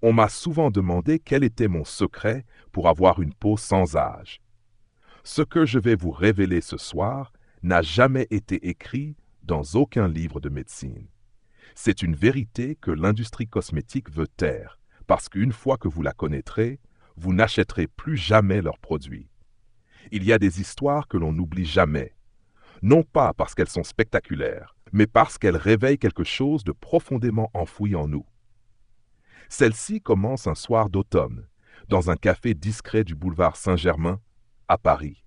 On m'a souvent demandé quel était mon secret pour avoir une peau sans âge. Ce que je vais vous révéler ce soir n'a jamais été écrit dans aucun livre de médecine. C'est une vérité que l'industrie cosmétique veut taire, parce qu'une fois que vous la connaîtrez, vous n'achèterez plus jamais leurs produits. Il y a des histoires que l'on n'oublie jamais, non pas parce qu'elles sont spectaculaires, mais parce qu'elles réveillent quelque chose de profondément enfoui en nous. Celle-ci commence un soir d'automne, dans un café discret du boulevard Saint-Germain, à Paris.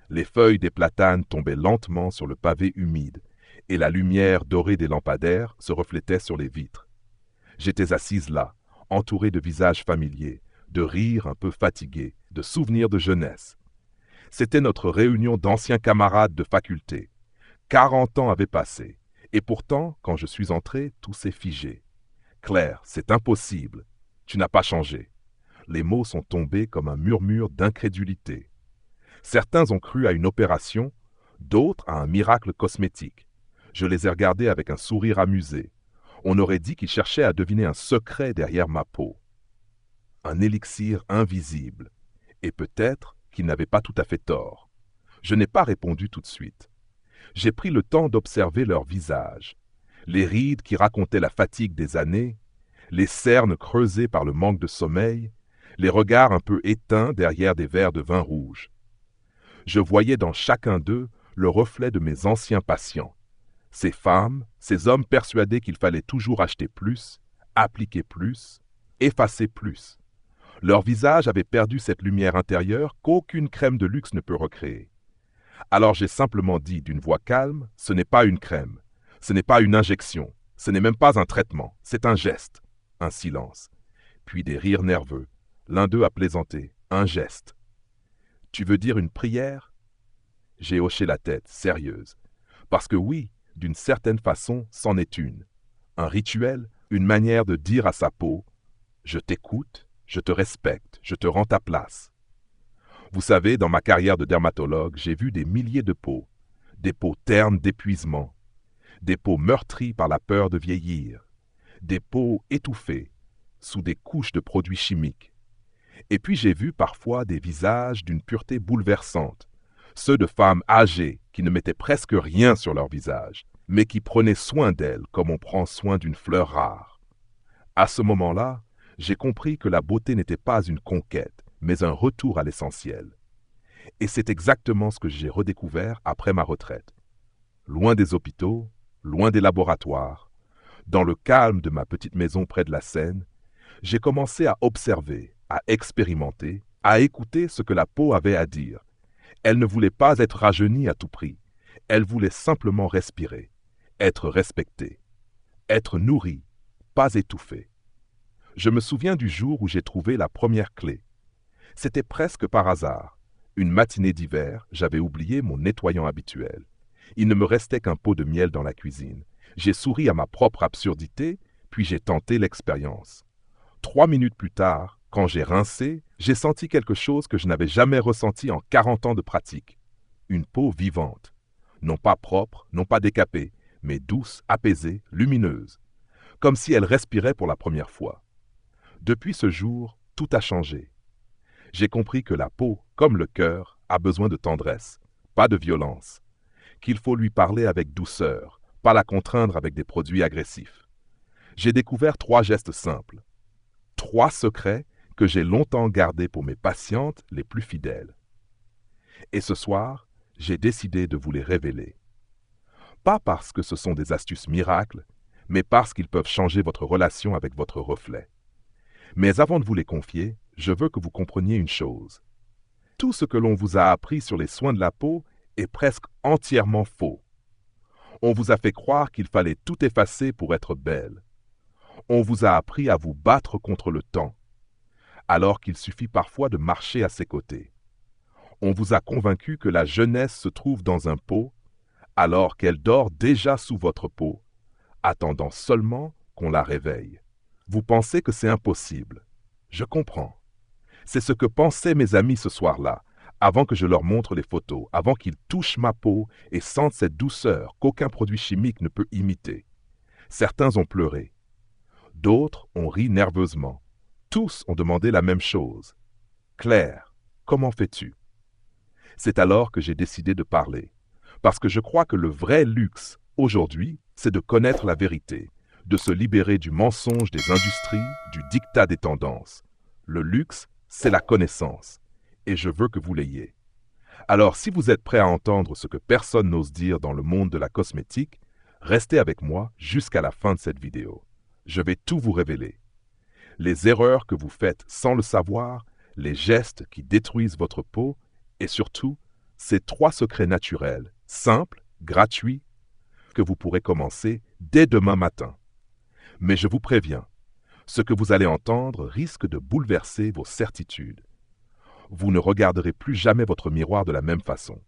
Les feuilles des platanes tombaient lentement sur le pavé humide, et la lumière dorée des lampadaires se reflétait sur les vitres. J'étais assise là, entourée de visages familiers, de rires un peu fatigués, de souvenirs de jeunesse. C'était notre réunion d'anciens camarades de faculté. 40 ans avaient passé, et pourtant, quand je suis entré, tout s'est figé. Claire, c'est impossible. Tu n'as pas changé. Les mots sont tombés comme un murmure d'incrédulité. Certains ont cru à une opération, d'autres à un miracle cosmétique. Je les ai regardés avec un sourire amusé. On aurait dit qu'ils cherchaient à deviner un secret derrière ma peau. Un élixir invisible. Et peut-être qu'ils n'avaient pas tout à fait tort. Je n'ai pas répondu tout de suite. J'ai pris le temps d'observer leur visage. Les rides qui racontaient la fatigue des années, les cernes creusées par le manque de sommeil, les regards un peu éteints derrière des verres de vin rouge. Je voyais dans chacun d'eux le reflet de mes anciens patients. Ces femmes, ces hommes persuadés qu'il fallait toujours acheter plus, appliquer plus, effacer plus. Leur visage avait perdu cette lumière intérieure qu'aucune crème de luxe ne peut recréer. Alors j'ai simplement dit d'une voix calme, ce n'est pas une crème, ce n'est pas une injection, ce n'est même pas un traitement, c'est un geste, un silence. Puis des rires nerveux. L'un d'eux a plaisanté, un geste. Tu veux dire une prière? J'ai hoché la tête, sérieuse. Parce que oui, d'une certaine façon, c'en est une. Un rituel, une manière de dire à sa peau, je t'écoute, je te respecte, je te rends ta place. Vous savez, dans ma carrière de dermatologue, j'ai vu des milliers de peaux, des peaux ternes d'épuisement, des peaux meurtries par la peur de vieillir, des peaux étouffées sous des couches de produits chimiques. Et puis j'ai vu parfois des visages d'une pureté bouleversante, ceux de femmes âgées qui ne mettaient presque rien sur leur visage, mais qui prenaient soin d'elles comme on prend soin d'une fleur rare. À ce moment-là, j'ai compris que la beauté n'était pas une conquête, mais un retour à l'essentiel. Et c'est exactement ce que j'ai redécouvert après ma retraite. Loin des hôpitaux, loin des laboratoires, dans le calme de ma petite maison près de la Seine, j'ai commencé à observer, à expérimenter, à écouter ce que la peau avait à dire. Elle ne voulait pas être rajeunie à tout prix. Elle voulait simplement respirer, être respectée, être nourrie, pas étouffée. Je me souviens du jour où j'ai trouvé la première clé. C'était presque par hasard. Une matinée d'hiver, j'avais oublié mon nettoyant habituel. Il ne me restait qu'un pot de miel dans la cuisine. J'ai souri à ma propre absurdité, puis j'ai tenté l'expérience. 3 minutes plus tard, quand j'ai rincé, j'ai senti quelque chose que je n'avais jamais ressenti en 40 ans de pratique. Une peau vivante. Non pas propre, non pas décapée, mais douce, apaisée, lumineuse. Comme si elle respirait pour la première fois. Depuis ce jour, tout a changé. J'ai compris que la peau, comme le cœur, a besoin de tendresse, pas de violence. Qu'il faut lui parler avec douceur, pas la contraindre avec des produits agressifs. J'ai découvert 3 gestes simples. 3 secrets que j'ai longtemps gardés pour mes patientes les plus fidèles. Et ce soir, j'ai décidé de vous les révéler. Pas parce que ce sont des astuces miracles, mais parce qu'ils peuvent changer votre relation avec votre reflet. Mais avant de vous les confier, je veux que vous compreniez une chose. Tout ce que l'on vous a appris sur les soins de la peau est presque entièrement faux. On vous a fait croire qu'il fallait tout effacer pour être belle. On vous a appris à vous battre contre le temps, alors qu'il suffit parfois de marcher à ses côtés. On vous a convaincu que la jeunesse se trouve dans un pot, alors qu'elle dort déjà sous votre peau, attendant seulement qu'on la réveille. Vous pensez que c'est impossible. Je comprends. C'est ce que pensaient mes amis ce soir-là, avant que je leur montre les photos, avant qu'ils touchent ma peau et sentent cette douceur qu'aucun produit chimique ne peut imiter. Certains ont pleuré. D'autres ont ri nerveusement. Tous ont demandé la même chose. Claire, comment fais-tu? C'est alors que j'ai décidé de parler, parce que je crois que le vrai luxe, aujourd'hui, c'est de connaître la vérité, de se libérer du mensonge des industries, du diktat des tendances. Le luxe, c'est la connaissance, et je veux que vous l'ayez. Alors, si vous êtes prêt à entendre ce que personne n'ose dire dans le monde de la cosmétique, restez avec moi jusqu'à la fin de cette vidéo. Je vais tout vous révéler. Les erreurs que vous faites sans le savoir, les gestes qui détruisent votre peau, et surtout, ces 3 secrets naturels, simples, gratuits, que vous pourrez commencer dès demain matin. Mais je vous préviens, ce que vous allez entendre risque de bouleverser vos certitudes. Vous ne regarderez plus jamais votre miroir de la même façon.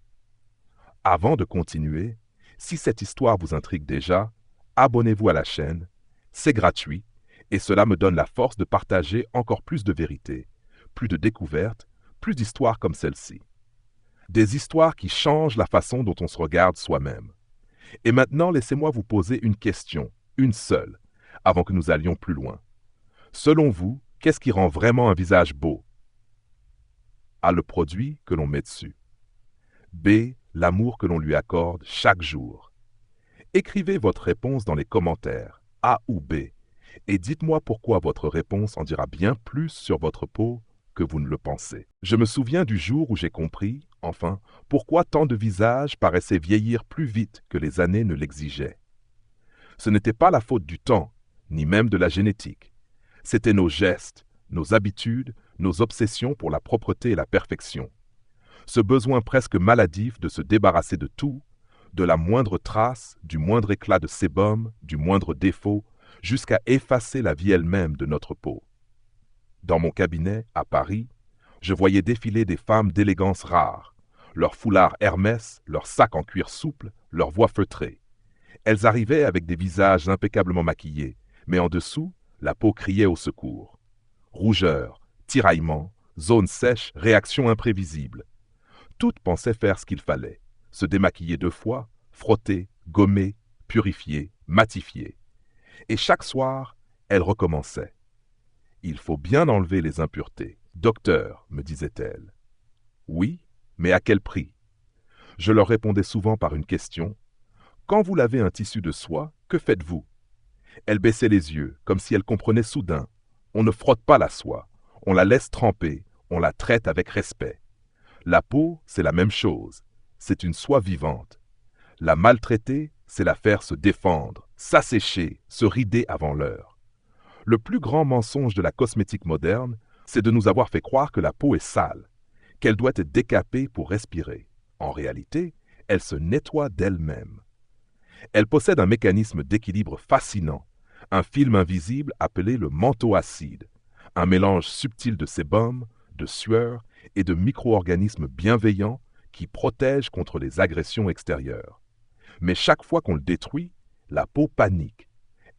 Avant de continuer, si cette histoire vous intrigue déjà, abonnez-vous à la chaîne, c'est gratuit, et cela me donne la force de partager encore plus de vérités, plus de découvertes, plus d'histoires comme celle-ci. Des histoires qui changent la façon dont on se regarde soi-même. Et maintenant, laissez-moi vous poser une question, une seule, avant que nous allions plus loin. Selon vous, qu'est-ce qui rend vraiment un visage beau? A. Le produit que l'on met dessus. B. L'amour que l'on lui accorde chaque jour. Écrivez votre réponse dans les commentaires, A ou B, et dites-moi pourquoi votre réponse en dira bien plus sur votre peau que vous ne le pensez. Je me souviens du jour où j'ai compris, enfin, pourquoi tant de visages paraissaient vieillir plus vite que les années ne l'exigeaient. Ce n'était pas la faute du temps, ni même de la génétique. C'étaient nos gestes, nos habitudes, nos obsessions pour la propreté et la perfection. Ce besoin presque maladif de se débarrasser de tout, de la moindre trace, du moindre éclat de sébum, du moindre défaut, jusqu'à effacer la vie elle-même de notre peau. Dans mon cabinet, à Paris, je voyais défiler des femmes d'élégance rare, leurs foulards Hermès, leurs sacs en cuir souple, leurs voix feutrées. Elles arrivaient avec des visages impeccablement maquillés, mais en dessous, la peau criait au secours. Rougeur, tiraillement, zone sèche, réaction imprévisible. Toutes pensaient faire ce qu'il fallait, se démaquiller 2 fois, frotter, gommer, purifier, matifier. Et chaque soir, elles recommençaient. Il faut bien enlever les impuretés. Docteur, me disait-elle. Oui, mais à quel prix? Je leur répondais souvent par une question. Quand vous lavez un tissu de soie, que faites-vous? Elles baissaient les yeux, comme si elles comprenaient soudain. On ne frotte pas la soie, on la laisse tremper, on la traite avec respect. La peau, c'est la même chose. C'est une soie vivante. La maltraiter, c'est la faire se défendre, s'assécher, se rider avant l'heure. Le plus grand mensonge de la cosmétique moderne, c'est de nous avoir fait croire que la peau est sale, qu'elle doit être décapée pour respirer. En réalité, elle se nettoie d'elle-même. Elle possède un mécanisme d'équilibre fascinant, un film invisible appelé le manteau acide, un mélange subtil de sébum, de sueur et de micro-organismes bienveillants qui protègent contre les agressions extérieures. Mais chaque fois qu'on le détruit, la peau panique.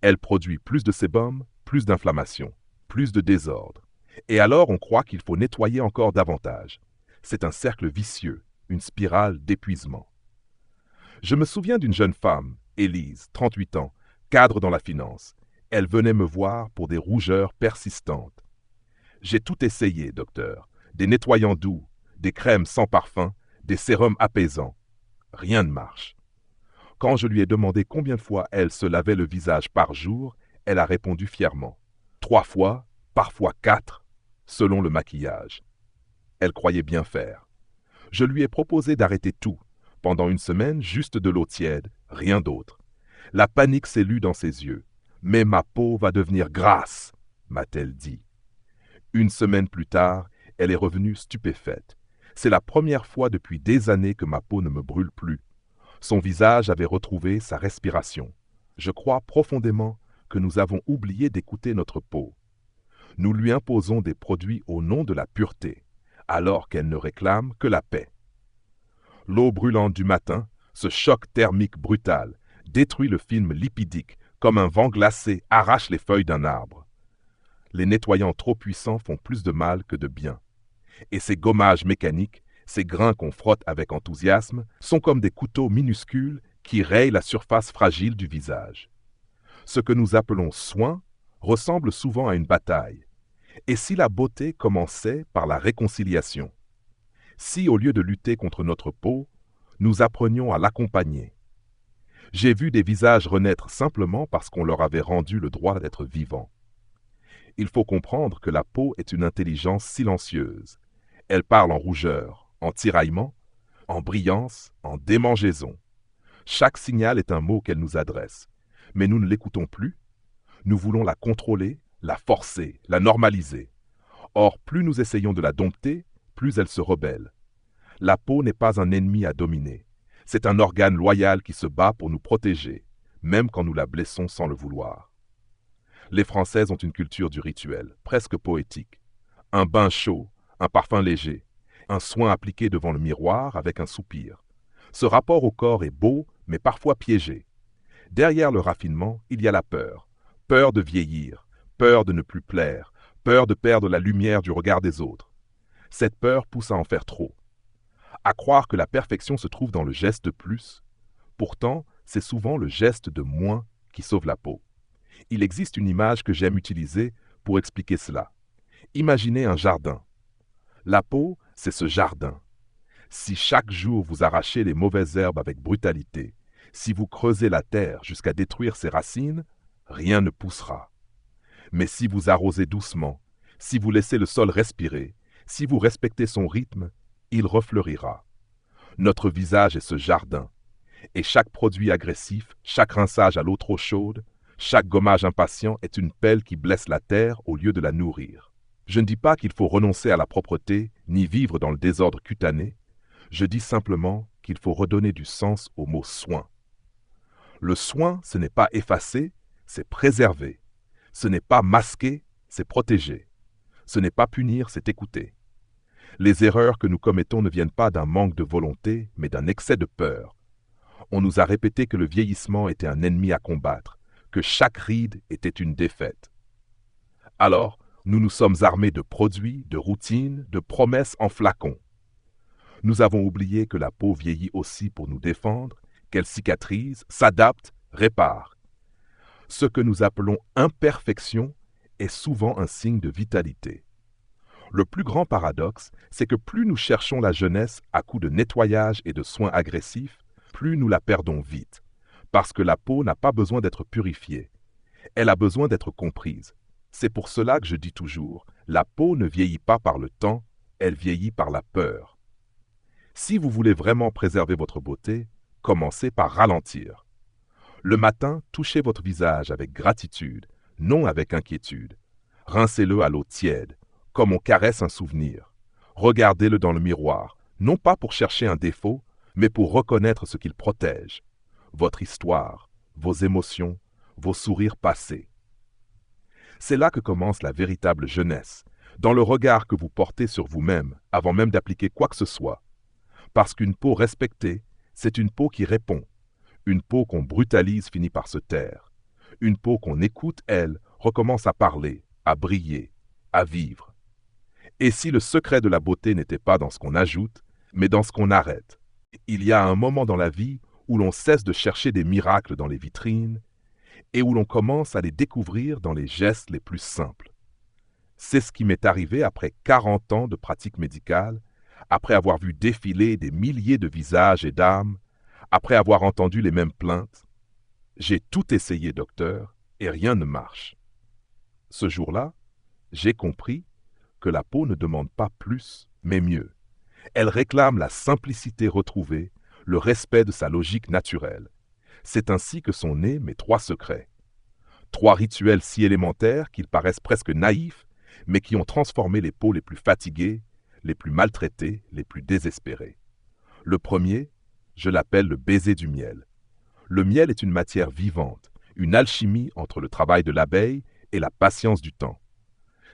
Elle produit plus de sébum, plus d'inflammation, plus de désordre. Et alors on croit qu'il faut nettoyer encore davantage. C'est un cercle vicieux, une spirale d'épuisement. Je me souviens d'une jeune femme, Élise, 38 ans, cadre dans la finance. Elle venait me voir pour des rougeurs persistantes. J'ai tout essayé, docteur. Des nettoyants doux, des crèmes sans parfum, des sérums apaisants. Rien ne marche. Quand je lui ai demandé combien de fois elle se lavait le visage par jour, elle a répondu fièrement. 3 fois, parfois 4, selon le maquillage. Elle croyait bien faire. Je lui ai proposé d'arrêter tout. Pendant 1 semaine, juste de l'eau tiède, rien d'autre. La panique s'est lue dans ses yeux. « Mais ma peau va devenir grasse », m'a-t-elle dit. 1 semaine plus tard, elle est revenue stupéfaite. C'est la première fois depuis des années que ma peau ne me brûle plus. Son visage avait retrouvé sa respiration. Je crois profondément que nous avons oublié d'écouter notre peau. Nous lui imposons des produits au nom de la pureté, alors qu'elle ne réclame que la paix. L'eau brûlante du matin, ce choc thermique brutal, détruit le film lipidique, comme un vent glacé arrache les feuilles d'un arbre. Les nettoyants trop puissants font plus de mal que de bien. Et ces gommages mécaniques, ces grains qu'on frotte avec enthousiasme, sont comme des couteaux minuscules qui rayent la surface fragile du visage. Ce que nous appelons soin ressemble souvent à une bataille. Et si la beauté commençait par la réconciliation? Si, au lieu de lutter contre notre peau, nous apprenions à l'accompagner? J'ai vu des visages renaître simplement parce qu'on leur avait rendu le droit d'être vivants. Il faut comprendre que la peau est une intelligence silencieuse. Elle parle en rougeur, en tiraillement, en brillance, en démangeaison. Chaque signal est un mot qu'elle nous adresse. Mais nous ne l'écoutons plus. Nous voulons la contrôler, la forcer, la normaliser. Or, plus nous essayons de la dompter, plus elle se rebelle. La peau n'est pas un ennemi à dominer. C'est un organe loyal qui se bat pour nous protéger, même quand nous la blessons sans le vouloir. Les Françaises ont une culture du rituel, presque poétique. Un bain chaud, un parfum léger, un soin appliqué devant le miroir avec un soupir. Ce rapport au corps est beau, mais parfois piégé. Derrière le raffinement, il y a la peur. Peur de vieillir, peur de ne plus plaire, peur de perdre la lumière du regard des autres. Cette peur pousse à en faire trop. À croire que la perfection se trouve dans le geste de plus. Pourtant, c'est souvent le geste de moins qui sauve la peau. Il existe une image que j'aime utiliser pour expliquer cela. Imaginez un jardin. La peau, c'est ce jardin. Si chaque jour vous arrachez les mauvaises herbes avec brutalité, si vous creusez la terre jusqu'à détruire ses racines, rien ne poussera. Mais si vous arrosez doucement, si vous laissez le sol respirer, si vous respectez son rythme, il refleurira. Notre visage est ce jardin, et chaque produit agressif, chaque rinçage à l'eau trop chaude, chaque gommage impatient est une pelle qui blesse la terre au lieu de la nourrir. Je ne dis pas qu'il faut renoncer à la propreté, ni vivre dans le désordre cutané, je dis simplement qu'il faut redonner du sens au mot soin. Le soin, ce n'est pas effacer, c'est préserver. Ce n'est pas masquer, c'est protéger. Ce n'est pas punir, c'est écouter. Les erreurs que nous commettons ne viennent pas d'un manque de volonté, mais d'un excès de peur. On nous a répété que le vieillissement était un ennemi à combattre, que chaque ride était une défaite. Alors, nous nous sommes armés de produits, de routines, de promesses en flacons. Nous avons oublié que la peau vieillit aussi pour nous défendre, qu'elle cicatrise, s'adapte, répare. Ce que nous appelons imperfection est souvent un signe de vitalité. Le plus grand paradoxe, c'est que plus nous cherchons la jeunesse à coups de nettoyage et de soins agressifs, plus nous la perdons vite, parce que la peau n'a pas besoin d'être purifiée. Elle a besoin d'être comprise. C'est pour cela que je dis toujours, la peau ne vieillit pas par le temps, elle vieillit par la peur. Si vous voulez vraiment préserver votre beauté, commencez par ralentir. Le matin, touchez votre visage avec gratitude, non avec inquiétude. Rincez-le à l'eau tiède, comme on caresse un souvenir. Regardez-le dans le miroir, non pas pour chercher un défaut, mais pour reconnaître ce qu'il protège. Votre histoire, vos émotions, vos sourires passés. C'est là que commence la véritable jeunesse, dans le regard que vous portez sur vous-même, avant même d'appliquer quoi que ce soit. Parce qu'une peau respectée, c'est une peau qui répond. Une peau qu'on brutalise finit par se taire. Une peau qu'on écoute, elle, recommence à parler, à briller, à vivre. Et si le secret de la beauté n'était pas dans ce qu'on ajoute, mais dans ce qu'on arrête? Il y a un moment dans la vie où l'on cesse de chercher des miracles dans les vitrines et où l'on commence à les découvrir dans les gestes les plus simples. C'est ce qui m'est arrivé après 40 ans de pratique médicale, après avoir vu défiler des milliers de visages et d'âmes, après avoir entendu les mêmes plaintes. J'ai tout essayé, docteur, et rien ne marche. Ce jour-là, j'ai compris que la peau ne demande pas plus, mais mieux. Elle réclame la simplicité retrouvée, le respect de sa logique naturelle. C'est ainsi que sont nés mes 3 secrets. 3 rituels si élémentaires qu'ils paraissent presque naïfs, mais qui ont transformé les peaux les plus fatiguées, les plus maltraitées, les plus désespérées. Le premier, je l'appelle le baiser du miel. Le miel est une matière vivante, une alchimie entre le travail de l'abeille et la patience du temps.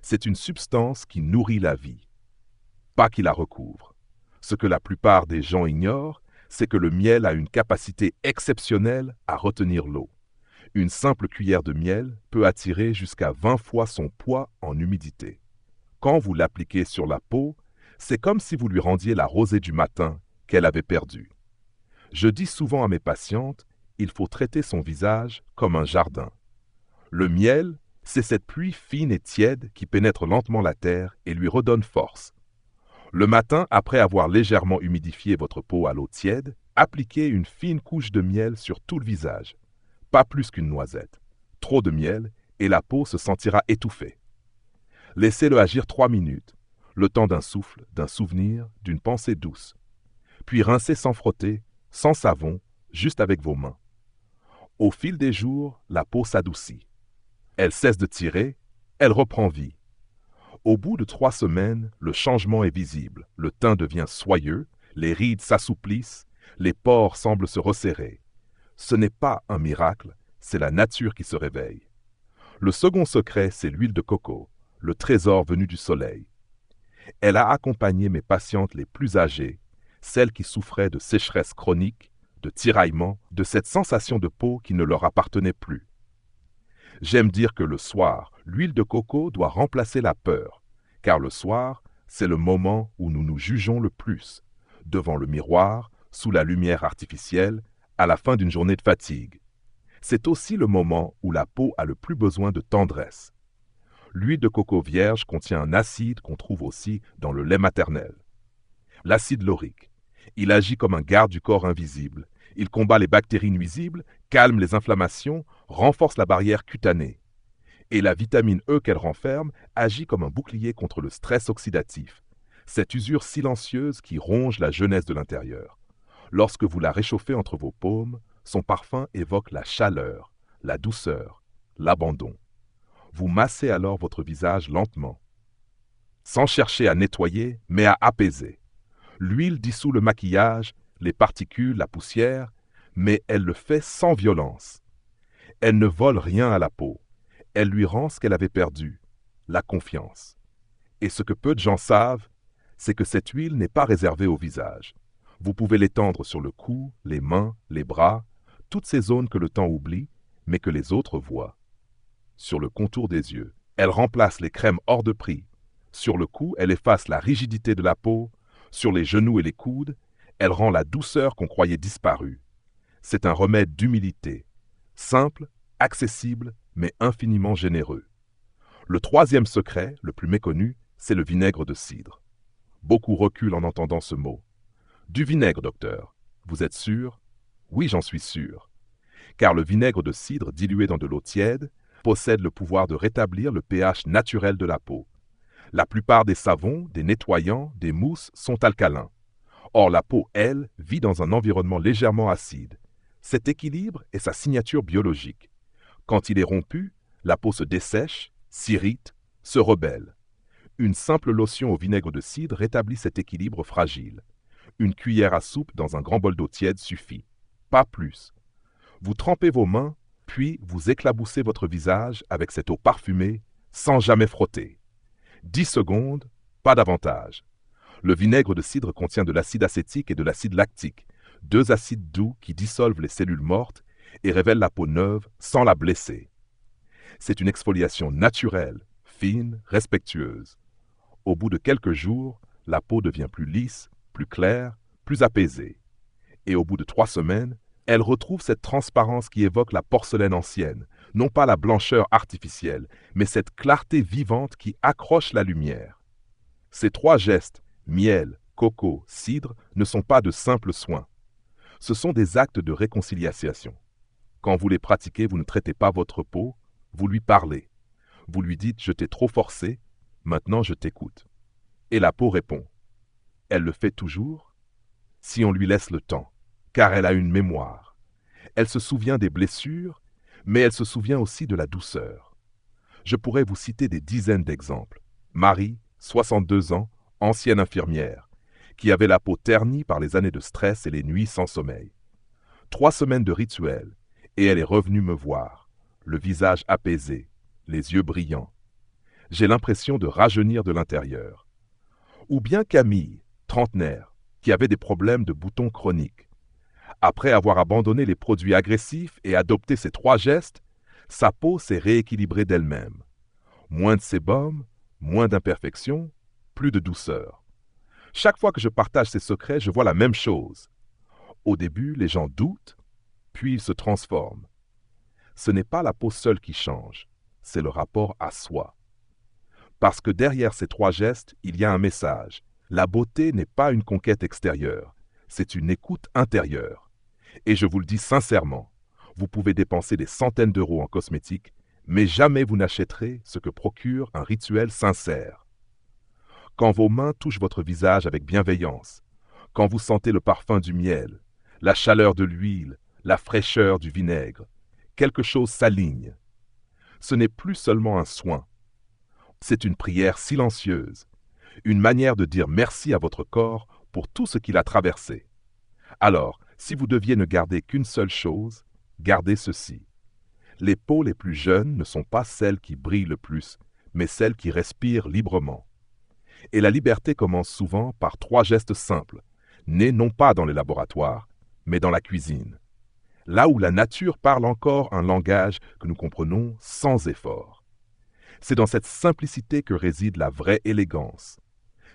C'est une substance qui nourrit la vie, pas qui la recouvre. Ce que la plupart des gens ignorent, c'est que le miel a une capacité exceptionnelle à retenir l'eau. Une simple cuillère de miel peut attirer jusqu'à 20 fois son poids en humidité. Quand vous l'appliquez sur la peau, c'est comme si vous lui rendiez la rosée du matin qu'elle avait perdue. Je dis souvent à mes patientes, il faut traiter son visage comme un jardin. Le miel, C'est cette pluie fine et tiède qui pénètre lentement la terre et lui redonne force. Le matin, après avoir légèrement humidifié votre peau à l'eau tiède, appliquez une fine couche de miel sur tout le visage. Pas plus qu'une noisette. Trop de miel et la peau se sentira étouffée. Laissez-le agir 3 minutes, le temps d'un souffle, d'un souvenir, d'une pensée douce. Puis rincez sans frotter, sans savon, juste avec vos mains. Au fil des jours, la peau s'adoucit. Elle cesse de tirer, elle reprend vie. Au bout de 3 semaines, le changement est visible. Le teint devient soyeux, les rides s'assouplissent, les pores semblent se resserrer. Ce n'est pas un miracle, c'est la nature qui se réveille. Le second secret, c'est l'huile de coco, le trésor venu du soleil. Elle a accompagné mes patientes les plus âgées, celles qui souffraient de sécheresse chronique, de tiraillement, de cette sensation de peau qui ne leur appartenait plus. J'aime dire que le soir, l'huile de coco doit remplacer la peur, car le soir, c'est le moment où nous nous jugeons le plus, devant le miroir, sous la lumière artificielle, à la fin d'une journée de fatigue. C'est aussi le moment où la peau a le plus besoin de tendresse. L'huile de coco vierge contient un acide qu'on trouve aussi dans le lait maternel. L'acide laurique. Il agit comme un garde du corps invisible. Il combat les bactéries nuisibles, calme les inflammations, renforce la barrière cutanée. Et la vitamine E qu'elle renferme agit comme un bouclier contre le stress oxydatif, cette usure silencieuse qui ronge la jeunesse de l'intérieur. Lorsque vous la réchauffez entre vos paumes, son parfum évoque la chaleur, la douceur, l'abandon. Vous massez alors votre visage lentement, sans chercher à nettoyer, mais à apaiser. L'huile dissout le maquillage, les particules, la poussière, mais elle le fait sans violence. Elle ne vole rien à la peau. Elle lui rend ce qu'elle avait perdu, la confiance. Et ce que peu de gens savent, c'est que cette huile n'est pas réservée au visage. Vous pouvez l'étendre sur le cou, les mains, les bras, toutes ces zones que le temps oublie, mais que les autres voient. Sur le contour des yeux, elle remplace les crèmes hors de prix. Sur le cou, elle efface la rigidité de la peau. Sur les genoux et les coudes, elle rend la douceur qu'on croyait disparue. C'est un remède d'humilité, simple, accessible, mais infiniment généreux. Le troisième secret, le plus méconnu, c'est le vinaigre de cidre. Beaucoup reculent en entendant ce mot. Du vinaigre, docteur. Vous êtes sûr? Oui, j'en suis sûr. Car le vinaigre de cidre dilué dans de l'eau tiède possède le pouvoir de rétablir le pH naturel de la peau. La plupart des savons, des nettoyants, des mousses sont alcalins. Or, la peau, elle, vit dans un environnement légèrement acide. Cet équilibre est sa signature biologique. Quand il est rompu, la peau se dessèche, s'irrite, se rebelle. Une simple lotion au vinaigre de cidre rétablit cet équilibre fragile. Une cuillère à soupe dans un grand bol d'eau tiède suffit. Pas plus. Vous trempez vos mains, puis vous éclaboussez votre visage avec cette eau parfumée, sans jamais frotter. 10 secondes, pas davantage. Le vinaigre de cidre contient de l'acide acétique et de l'acide lactique, 2 acides doux qui dissolvent les cellules mortes et révèlent la peau neuve sans la blesser. C'est une exfoliation naturelle, fine, respectueuse. Au bout de quelques jours, la peau devient plus lisse, plus claire, plus apaisée. Et au bout de 3 semaines, elle retrouve cette transparence qui évoque la porcelaine ancienne, non pas la blancheur artificielle, mais cette clarté vivante qui accroche la lumière. Ces 3 gestes, miel, coco, cidre, ne sont pas de simples soins. Ce sont des actes de réconciliation. Quand vous les pratiquez, vous ne traitez pas votre peau, vous lui parlez. Vous lui dites « je t'ai trop forcé, maintenant je t'écoute ». Et la peau répond. Elle le fait toujours, si on lui laisse le temps, car elle a une mémoire. Elle se souvient des blessures, mais elle se souvient aussi de la douceur. Je pourrais vous citer des dizaines d'exemples. Marie, 62 ans, ancienne infirmière, qui avait la peau ternie par les années de stress et les nuits sans sommeil. 3 semaines de rituel, et elle est revenue me voir, le visage apaisé, les yeux brillants. J'ai l'impression de rajeunir de l'intérieur. Ou bien Camille, trentenaire, qui avait des problèmes de boutons chroniques. Après avoir abandonné les produits agressifs et adopté ces 3 gestes, sa peau s'est rééquilibrée d'elle-même. Moins de sébum, moins d'imperfections, plus de douceur. Chaque fois que je partage ces secrets, je vois la même chose. Au début, les gens doutent, puis ils se transforment. Ce n'est pas la peau seule qui change, c'est le rapport à soi. Parce que derrière ces 3 gestes, il y a un message. La beauté n'est pas une conquête extérieure, c'est une écoute intérieure. Et je vous le dis sincèrement, vous pouvez dépenser des centaines d'euros en cosmétiques, mais jamais vous n'achèterez ce que procure un rituel sincère. Quand vos mains touchent votre visage avec bienveillance, quand vous sentez le parfum du miel, la chaleur de l'huile, la fraîcheur du vinaigre, quelque chose s'aligne. Ce n'est plus seulement un soin, c'est une prière silencieuse, une manière de dire merci à votre corps pour tout ce qu'il a traversé. Alors, si vous deviez ne garder qu'une seule chose, gardez ceci. Les peaux les plus jeunes ne sont pas celles qui brillent le plus, mais celles qui respirent librement. Et la liberté commence souvent par 3 gestes simples, nés non pas dans les laboratoires, mais dans la cuisine. Là où la nature parle encore un langage que nous comprenons sans effort. C'est dans cette simplicité que réside la vraie élégance.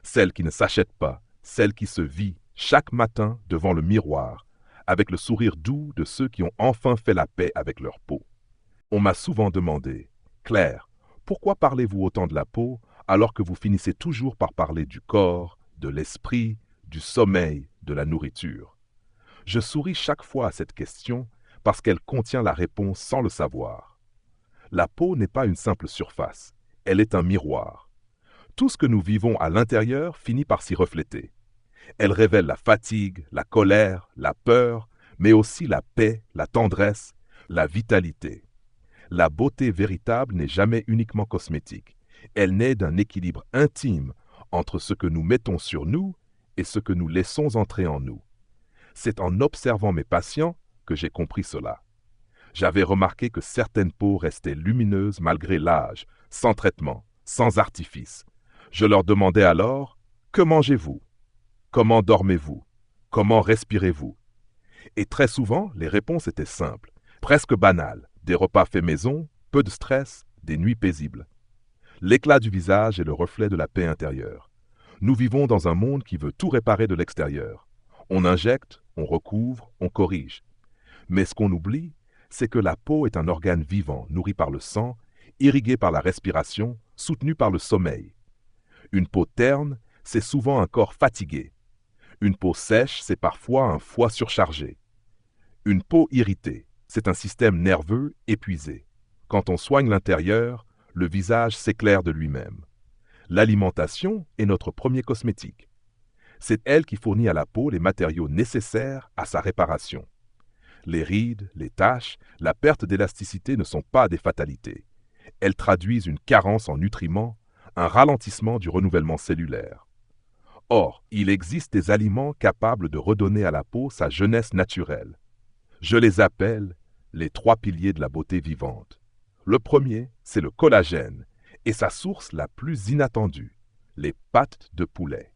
Celle qui ne s'achète pas, celle qui se vit chaque matin devant le miroir, avec le sourire doux de ceux qui ont enfin fait la paix avec leur peau. On m'a souvent demandé, « Claire, pourquoi parlez-vous autant de la peau alors que vous finissez toujours par parler du corps, de l'esprit, du sommeil, de la nourriture ?» Je souris chaque fois à cette question parce qu'elle contient la réponse sans le savoir. La peau n'est pas une simple surface, elle est un miroir. Tout ce que nous vivons à l'intérieur finit par s'y refléter. Elle révèle la fatigue, la colère, la peur, mais aussi la paix, la tendresse, la vitalité. La beauté véritable n'est jamais uniquement cosmétique. Elle naît d'un équilibre intime entre ce que nous mettons sur nous et ce que nous laissons entrer en nous. C'est en observant mes patients que j'ai compris cela. J'avais remarqué que certaines peaux restaient lumineuses malgré l'âge, sans traitement, sans artifice. Je leur demandais alors, « Que mangez-vous? Comment dormez-vous? Comment respirez-vous ?» Et très souvent, les réponses étaient simples, presque banales. Des repas faits maison, peu de stress, des nuits paisibles. L'éclat du visage est le reflet de la paix intérieure. Nous vivons dans un monde qui veut tout réparer de l'extérieur. On injecte, on recouvre, on corrige. Mais ce qu'on oublie, c'est que la peau est un organe vivant, nourri par le sang, irrigué par la respiration, soutenu par le sommeil. Une peau terne, c'est souvent un corps fatigué. Une peau sèche, c'est parfois un foie surchargé. Une peau irritée, c'est un système nerveux épuisé. Quand on soigne l'intérieur, le visage s'éclaire de lui-même. L'alimentation est notre premier cosmétique. C'est elle qui fournit à la peau les matériaux nécessaires à sa réparation. Les rides, les taches, la perte d'élasticité ne sont pas des fatalités. Elles traduisent une carence en nutriments, un ralentissement du renouvellement cellulaire. Or, il existe des aliments capables de redonner à la peau sa jeunesse naturelle. Je les appelle les 3 piliers de la beauté vivante. Le premier, c'est le collagène, et sa source la plus inattendue, les pâtes de poulet.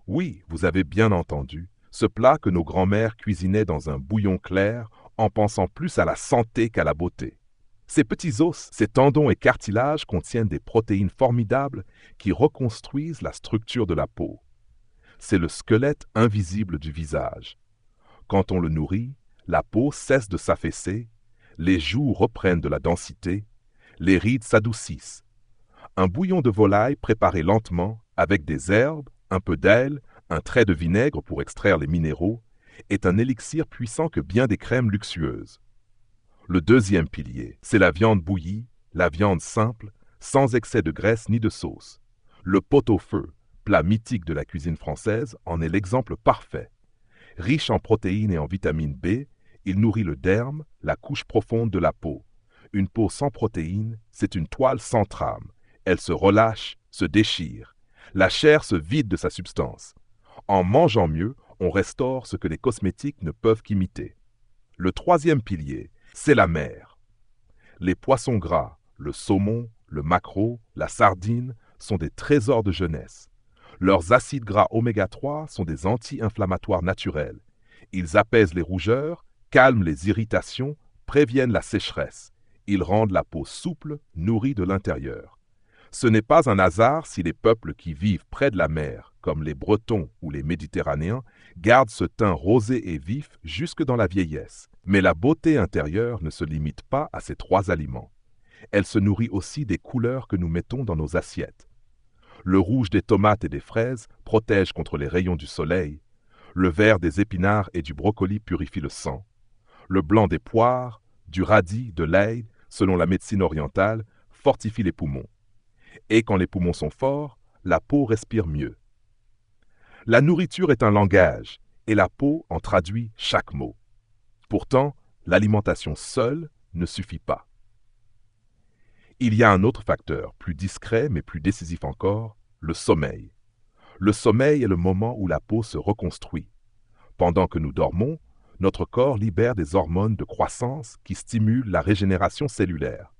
Oui, vous avez bien entendu, ce plat que nos grands-mères cuisinaient dans un bouillon clair en pensant plus à la santé qu'à la beauté. Ces petits os, ces tendons et cartilages contiennent des protéines formidables qui reconstruisent la structure de la peau. C'est le squelette invisible du visage. Quand on le nourrit, la peau cesse de s'affaisser, les joues reprennent de la densité, les rides s'adoucissent. Un bouillon de volaille préparé lentement, avec des herbes, un peu d'ail, un trait de vinaigre pour extraire les minéraux, est un élixir puissant que bien des crèmes luxueuses. Le deuxième pilier, c'est la viande bouillie, la viande simple, sans excès de graisse ni de sauce. Le pot-au-feu, plat mythique de la cuisine française, en est l'exemple parfait. Riche en protéines et en vitamine B, il nourrit le derme, la couche profonde de la peau. Une peau sans protéines, c'est une toile sans trame. Elle se relâche, se déchire. La chair se vide de sa substance. En mangeant mieux, on restaure ce que les cosmétiques ne peuvent qu'imiter. Le troisième pilier, c'est la mer. Les poissons gras, le saumon, le maquereau, la sardine sont des trésors de jeunesse. Leurs acides gras oméga 3 sont des anti-inflammatoires naturels. Ils apaisent les rougeurs, calment les irritations, préviennent la sécheresse. Ils rendent la peau souple, nourrie de l'intérieur. Ce n'est pas un hasard si les peuples qui vivent près de la mer, comme les Bretons ou les Méditerranéens, gardent ce teint rosé et vif jusque dans la vieillesse. Mais la beauté intérieure ne se limite pas à ces 3 aliments. Elle se nourrit aussi des couleurs que nous mettons dans nos assiettes. Le rouge des tomates et des fraises protège contre les rayons du soleil. Le vert des épinards et du brocoli purifie le sang. Le blanc des poires, du radis, de l'ail, selon la médecine orientale, fortifie les poumons. Et quand les poumons sont forts, la peau respire mieux. La nourriture est un langage, et la peau en traduit chaque mot. Pourtant, l'alimentation seule ne suffit pas. Il y a un autre facteur, plus discret mais plus décisif encore, le sommeil. Le sommeil est le moment où la peau se reconstruit. Pendant que nous dormons, notre corps libère des hormones de croissance qui stimulent la régénération cellulaire.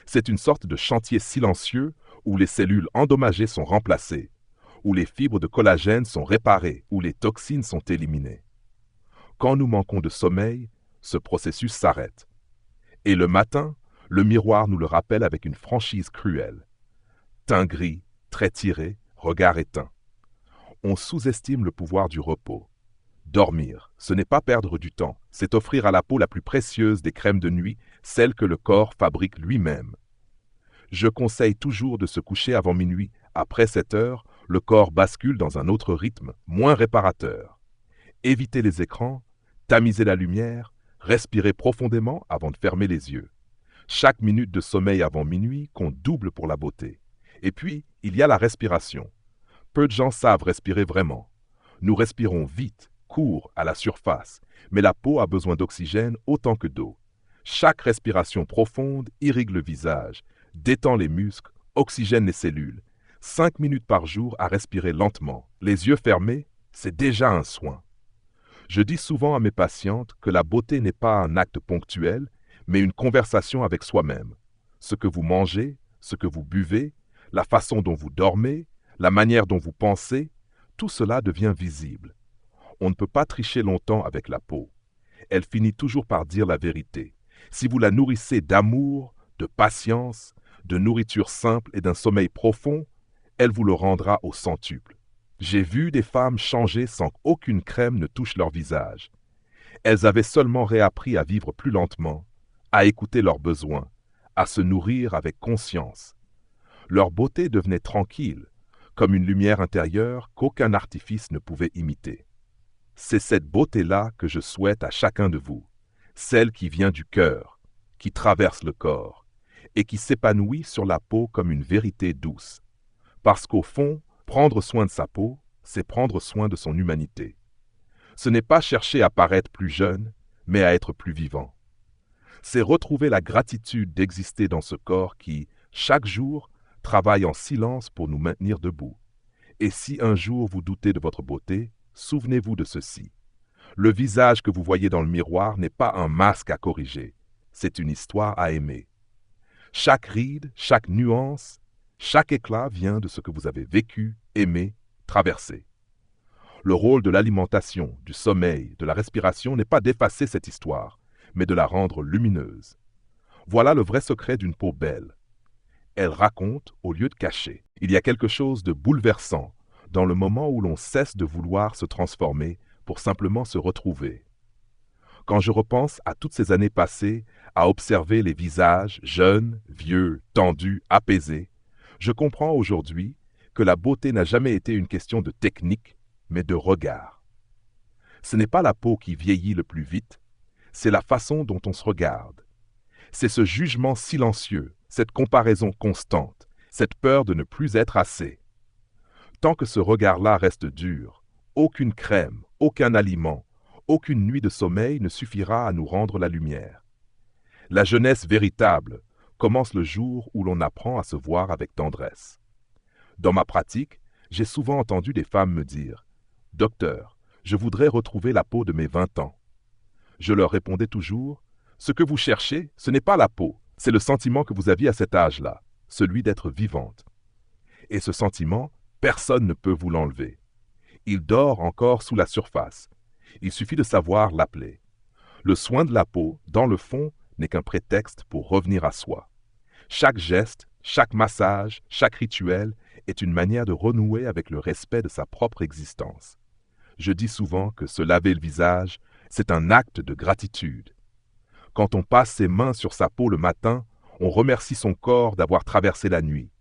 C'est une sorte de chantier silencieux où les cellules endommagées sont remplacées, où les fibres de collagène sont réparées, où les toxines sont éliminées. Quand nous manquons de sommeil, ce processus s'arrête. Et le matin, le miroir nous le rappelle avec une franchise cruelle. Teint gris, traits tirés, regard éteint. On sous-estime le pouvoir du repos. Dormir, ce n'est pas perdre du temps, c'est offrir à la peau la plus précieuse des crèmes de nuit, celle que le corps fabrique lui-même. Je conseille toujours de se coucher avant minuit. Après 7 heures, le corps bascule dans un autre rythme, moins réparateur. Évitez les écrans, tamisez la lumière, respirez profondément avant de fermer les yeux. Chaque minute de sommeil avant minuit compte double pour la beauté. Et puis, il y a la respiration. Peu de gens savent respirer vraiment. Nous respirons vite, court, à la surface, mais la peau a besoin d'oxygène autant que d'eau. Chaque respiration profonde irrigue le visage, détend les muscles, oxygène les cellules. 5 minutes par jour à respirer lentement, les yeux fermés, c'est déjà un soin. Je dis souvent à mes patientes que la beauté n'est pas un acte ponctuel, mais une conversation avec soi-même. Ce que vous mangez, ce que vous buvez, la façon dont vous dormez, la manière dont vous pensez, tout cela devient visible. On ne peut pas tricher longtemps avec la peau. Elle finit toujours par dire la vérité. Si vous la nourrissez d'amour, de patience, de nourriture simple et d'un sommeil profond, elle vous le rendra au centuple. J'ai vu des femmes changer sans qu'aucune crème ne touche leur visage. Elles avaient seulement réappris à vivre plus lentement, à écouter leurs besoins, à se nourrir avec conscience. Leur beauté devenait tranquille, comme une lumière intérieure qu'aucun artifice ne pouvait imiter. C'est cette beauté-là que je souhaite à chacun de vous, celle qui vient du cœur, qui traverse le corps, et qui s'épanouit sur la peau comme une vérité douce. Parce qu'au fond, prendre soin de sa peau, c'est prendre soin de son humanité. Ce n'est pas chercher à paraître plus jeune, mais à être plus vivant. C'est retrouver la gratitude d'exister dans ce corps qui, chaque jour, travaille en silence pour nous maintenir debout. Et si un jour vous doutez de votre beauté, souvenez-vous de ceci. Le visage que vous voyez dans le miroir n'est pas un masque à corriger, c'est une histoire à aimer. Chaque ride, chaque nuance, chaque éclat vient de ce que vous avez vécu, aimé, traversé. Le rôle de l'alimentation, du sommeil, de la respiration n'est pas d'effacer cette histoire, mais de la rendre lumineuse. Voilà le vrai secret d'une peau belle. Elle raconte au lieu de cacher. Il y a quelque chose de bouleversant dans le moment où l'on cesse de vouloir se transformer pour simplement se retrouver. Quand je repense à toutes ces années passées à observer les visages jeunes, vieux, tendus, apaisés, je comprends aujourd'hui que la beauté n'a jamais été une question de technique, mais de regard. Ce n'est pas la peau qui vieillit le plus vite, c'est la façon dont on se regarde. C'est ce jugement silencieux, cette comparaison constante, cette peur de ne plus être assez. Tant que ce regard-là reste dur, aucune crème, aucun aliment, aucune nuit de sommeil ne suffira à nous rendre la lumière. La jeunesse véritable commence le jour où l'on apprend à se voir avec tendresse. Dans ma pratique, j'ai souvent entendu des femmes me dire « Docteur, je voudrais retrouver la peau de mes 20 ans. » Je leur répondais toujours « Ce que vous cherchez, ce n'est pas la peau, c'est le sentiment que vous aviez à cet âge-là, celui d'être vivante. Et ce sentiment, personne ne peut vous l'enlever. Il dort encore sous la surface. Il suffit de savoir l'appeler. Le soin de la peau, dans le fond, n'est qu'un prétexte pour revenir à soi. Chaque geste, chaque massage, chaque rituel est une manière de renouer avec le respect de sa propre existence. Je dis souvent que se laver le visage, c'est un acte de gratitude. Quand on passe ses mains sur sa peau le matin, On remercie son corps d'avoir traversé la nuit.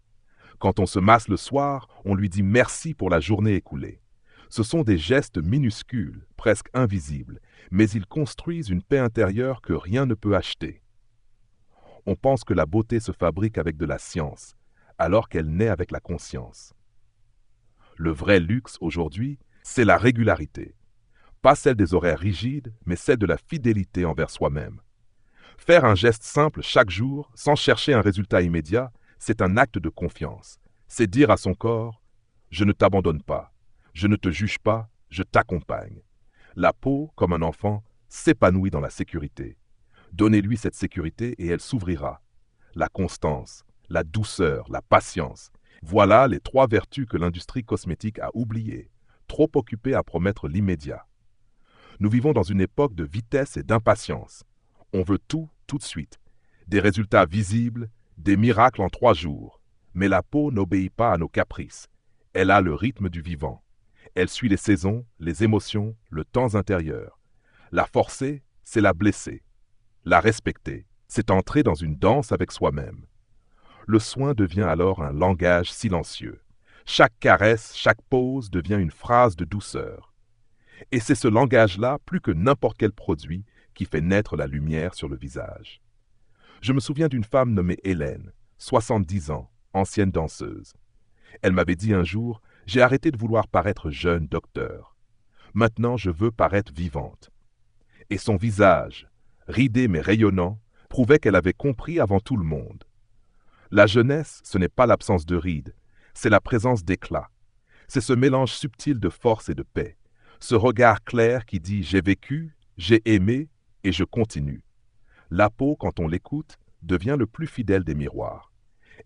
Quand on se masse le soir, on lui dit merci pour la journée écoulée. Ce sont des gestes minuscules, presque invisibles, mais ils construisent une paix intérieure que rien ne peut acheter. On pense que la beauté se fabrique avec de la science, alors qu'elle naît avec la conscience. Le vrai luxe aujourd'hui, c'est la régularité. Pas celle des horaires rigides, mais celle de la fidélité envers soi-même. Faire un geste simple chaque jour, sans chercher un résultat immédiat, c'est un acte de confiance. C'est dire à son corps « Je ne t'abandonne pas, je ne te juge pas, je t'accompagne ». La peau, comme un enfant, s'épanouit dans la sécurité. Donnez-lui cette sécurité et elle s'ouvrira. La constance, la douceur, la patience. Voilà les 3 vertus que l'industrie cosmétique a oubliées, trop occupée à promettre l'immédiat. Nous vivons dans une époque de vitesse et d'impatience. On veut tout de suite. Des résultats visibles, des miracles en 3 jours. Mais la peau n'obéit pas à nos caprices. Elle a le rythme du vivant. Elle suit les saisons, les émotions, le temps intérieur. La forcer, c'est la blesser. La respecter, c'est entrer dans une danse avec soi-même. Le soin devient alors un langage silencieux. Chaque caresse, chaque pause devient une phrase de douceur. Et c'est ce langage-là, plus que n'importe quel produit, qui fait naître la lumière sur le visage. Je me souviens d'une femme nommée Hélène, 70 ans, ancienne danseuse. Elle m'avait dit un jour « J'ai arrêté de vouloir paraître jeune docteur. Maintenant, je veux paraître vivante. » Et son visage, ridé mais rayonnant, prouvait qu'elle avait compris avant tout le monde. La jeunesse, ce n'est pas l'absence de rides, c'est la présence d'éclat. C'est ce mélange subtil de force et de paix. Ce regard clair qui dit « J'ai vécu, j'ai aimé et je continue ». La peau, quand on l'écoute, devient le plus fidèle des miroirs.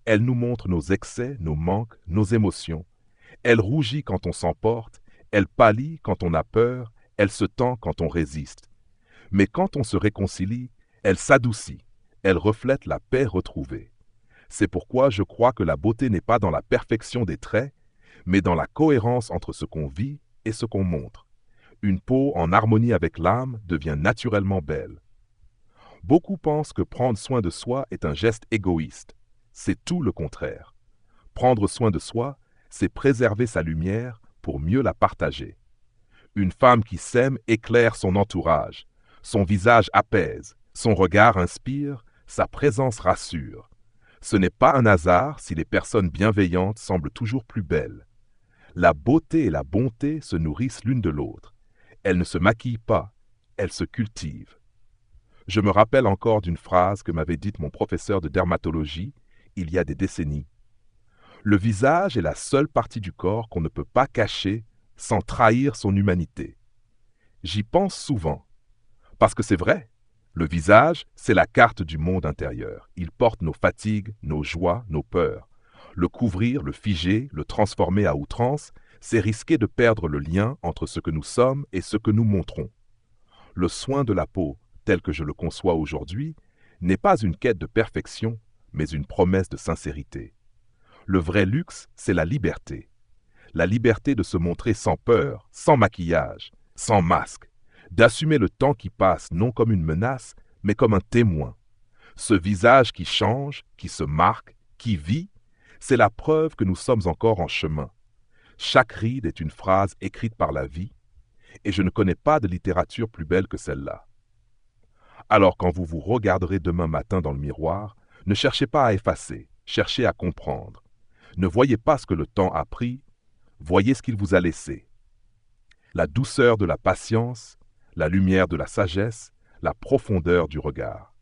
Elle nous montre nos excès, nos manques, nos émotions. Elle rougit quand on s'emporte, elle pâlit quand on a peur, elle se tend quand on résiste. Mais quand on se réconcilie, elle s'adoucit, elle reflète la paix retrouvée. C'est pourquoi je crois que la beauté n'est pas dans la perfection des traits, mais dans la cohérence entre ce qu'on vit et ce qu'on montre. Une peau en harmonie avec l'âme devient naturellement belle. Beaucoup pensent que prendre soin de soi est un geste égoïste. C'est tout le contraire. Prendre soin de soi, c'est préserver sa lumière pour mieux la partager. Une femme qui s'aime éclaire son entourage. Son visage apaise, son regard inspire, sa présence rassure. Ce n'est pas un hasard si les personnes bienveillantes semblent toujours plus belles. La beauté et la bonté se nourrissent l'une de l'autre. Elles ne se maquillent pas, elles se cultivent. Je me rappelle encore d'une phrase que m'avait dite mon professeur de dermatologie il y a des décennies. Le visage est la seule partie du corps qu'on ne peut pas cacher sans trahir son humanité. J'y pense souvent, parce que c'est vrai. Le visage, c'est la carte du monde intérieur. Il porte nos fatigues, nos joies, nos peurs. Le couvrir, le figer, le transformer à outrance, c'est risquer de perdre le lien entre ce que nous sommes et ce que nous montrons. Le soin de la peau, tel que je le conçois aujourd'hui, n'est pas une quête de perfection, mais une promesse de sincérité. Le vrai luxe, c'est la liberté. La liberté de se montrer sans peur, sans maquillage, sans masque, d'assumer le temps qui passe non comme une menace, mais comme un témoin. Ce visage qui change, qui se marque, qui vit, c'est la preuve que nous sommes encore en chemin. Chaque ride est une phrase écrite par la vie, et je ne connais pas de littérature plus belle que celle-là. Alors quand vous vous regarderez demain matin dans le miroir, ne cherchez pas à effacer, cherchez à comprendre. Ne voyez pas ce que le temps a pris, voyez ce qu'il vous a laissé. La douceur de la patience, la lumière de la sagesse, la profondeur du regard.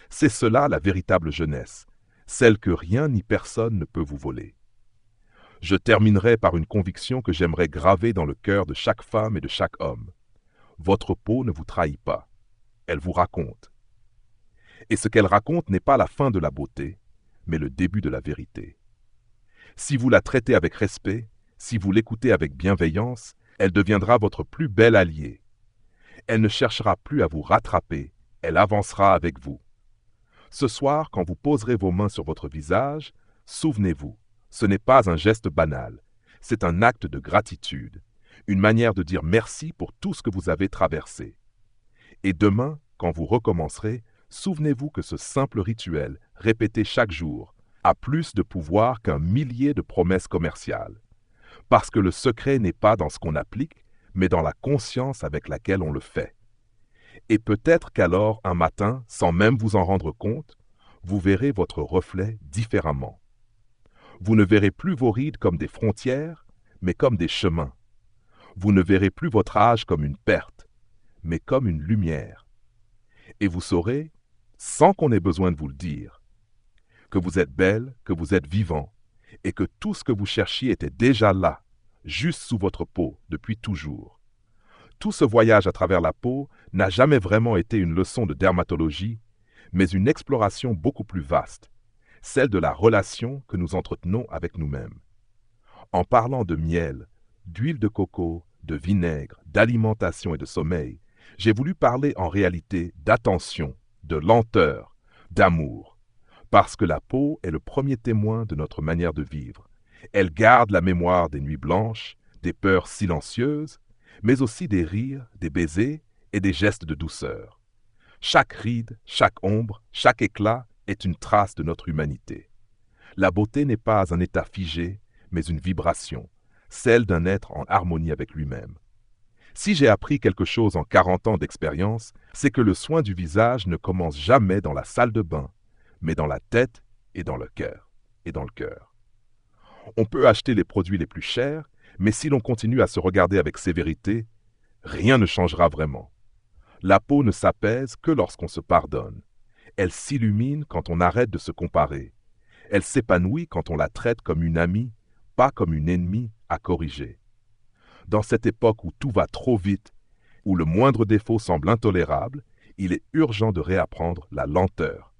C'est cela la véritable jeunesse, celle que rien ni personne ne peut vous voler. Je terminerai par une conviction que j'aimerais graver dans le cœur de chaque femme et de chaque homme. Votre peau ne vous trahit pas, elle vous raconte. Et ce qu'elle raconte n'est pas la fin de la beauté, mais le début de la vérité. Si vous la traitez avec respect, si vous l'écoutez avec bienveillance, elle deviendra votre plus bel allié. Elle ne cherchera plus à vous rattraper, elle avancera avec vous. Ce soir, quand vous poserez vos mains sur votre visage, souvenez-vous, ce n'est pas un geste banal, c'est un acte de gratitude, une manière de dire merci pour tout ce que vous avez traversé. Et demain, quand vous recommencerez, souvenez-vous que ce simple rituel, répété chaque jour, a plus de pouvoir qu'un millier de promesses commerciales. Parce que le secret n'est pas dans ce qu'on applique, mais dans la conscience avec laquelle on le fait. Et peut-être qu'alors, un matin, sans même vous en rendre compte, vous verrez votre reflet différemment. Vous ne verrez plus vos rides comme des frontières, mais comme des chemins. Vous ne verrez plus votre âge comme une perte, mais comme une lumière. Et vous saurez, sans qu'on ait besoin de vous le dire, que vous êtes belle, que vous êtes vivant, et que tout ce que vous cherchiez était déjà là, juste sous votre peau, depuis toujours. Tout ce voyage à travers la peau n'a jamais vraiment été une leçon de dermatologie, mais une exploration beaucoup plus vaste, celle de la relation que nous entretenons avec nous-mêmes. En parlant de miel, d'huile de coco, de vinaigre, d'alimentation et de sommeil, j'ai voulu parler en réalité d'attention, de lenteur, d'amour, parce que la peau est le premier témoin de notre manière de vivre. Elle garde la mémoire des nuits blanches, des peurs silencieuses, mais aussi des rires, des baisers et des gestes de douceur. Chaque ride, chaque ombre, chaque éclat est une trace de notre humanité. La beauté n'est pas un état figé, mais une vibration, celle d'un être en harmonie avec lui-même. Si j'ai appris quelque chose en 40 ans d'expérience, c'est que le soin du visage ne commence jamais dans la salle de bain, mais dans la tête et dans le cœur. On peut acheter les produits les plus chers, mais si l'on continue à se regarder avec sévérité, rien ne changera vraiment. La peau ne s'apaise que lorsqu'on se pardonne. Elle s'illumine quand on arrête de se comparer. Elle s'épanouit quand on la traite comme une amie, pas comme une ennemie à corriger. Dans cette époque où tout va trop vite, où le moindre défaut semble intolérable, il est urgent de réapprendre la lenteur.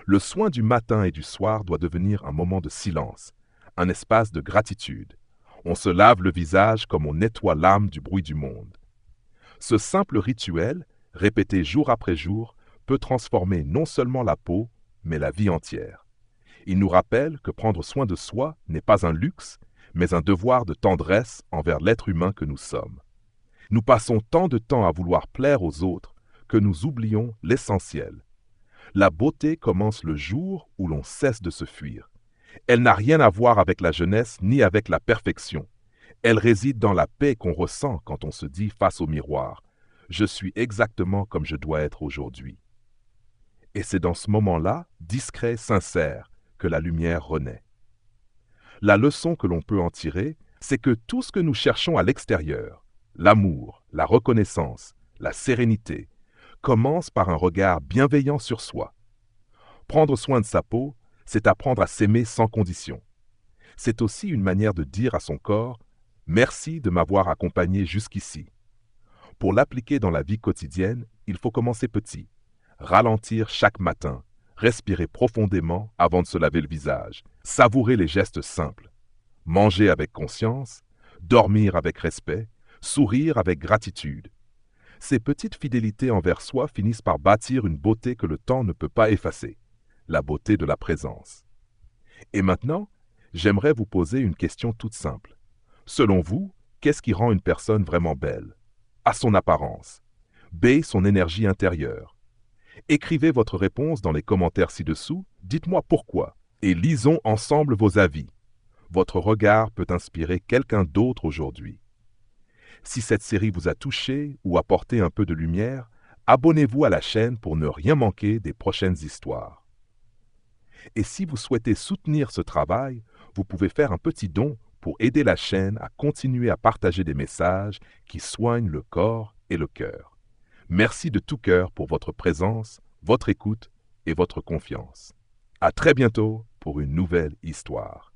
Le soin du matin et du soir doit devenir un moment de silence, un espace de gratitude. On se lave le visage comme on nettoie l'âme du bruit du monde. Ce simple rituel, répété jour après jour, peut transformer non seulement la peau, mais la vie entière. Il nous rappelle que prendre soin de soi n'est pas un luxe, mais un devoir de tendresse envers l'être humain que nous sommes. Nous passons tant de temps à vouloir plaire aux autres que nous oublions l'essentiel. La beauté commence le jour où l'on cesse de se fuir. Elle n'a rien à voir avec la jeunesse ni avec la perfection. Elle réside dans la paix qu'on ressent quand on se dit face au miroir « Je suis exactement comme je dois être aujourd'hui ». Et c'est dans ce moment-là, discret, sincère, que la lumière renaît. La leçon que l'on peut en tirer, c'est que tout ce que nous cherchons à l'extérieur, l'amour, la reconnaissance, la sérénité, commence par un regard bienveillant sur soi. Prendre soin de sa peau, c'est apprendre à s'aimer sans condition. C'est aussi une manière de dire à son corps « Merci de m'avoir accompagné jusqu'ici ». Pour l'appliquer dans la vie quotidienne, il faut commencer petit, ralentir chaque matin, respirer profondément avant de se laver le visage, savourer les gestes simples, manger avec conscience, dormir avec respect, sourire avec gratitude. Ces petites fidélités envers soi finissent par bâtir une beauté que le temps ne peut pas effacer, la beauté de la présence. Et maintenant, j'aimerais vous poser une question toute simple. Selon vous, qu'est-ce qui rend une personne vraiment belle? A son apparence. B, son énergie intérieure. Écrivez votre réponse dans les commentaires ci-dessous, dites-moi pourquoi, et lisons ensemble vos avis. Votre regard peut inspirer quelqu'un d'autre aujourd'hui. Si cette série vous a touché ou apporté un peu de lumière, abonnez-vous à la chaîne pour ne rien manquer des prochaines histoires. Et si vous souhaitez soutenir ce travail, vous pouvez faire un petit don pour aider la chaîne à continuer à partager des messages qui soignent le corps et le cœur. Merci de tout cœur pour votre présence, votre écoute et votre confiance. À très bientôt pour une nouvelle histoire.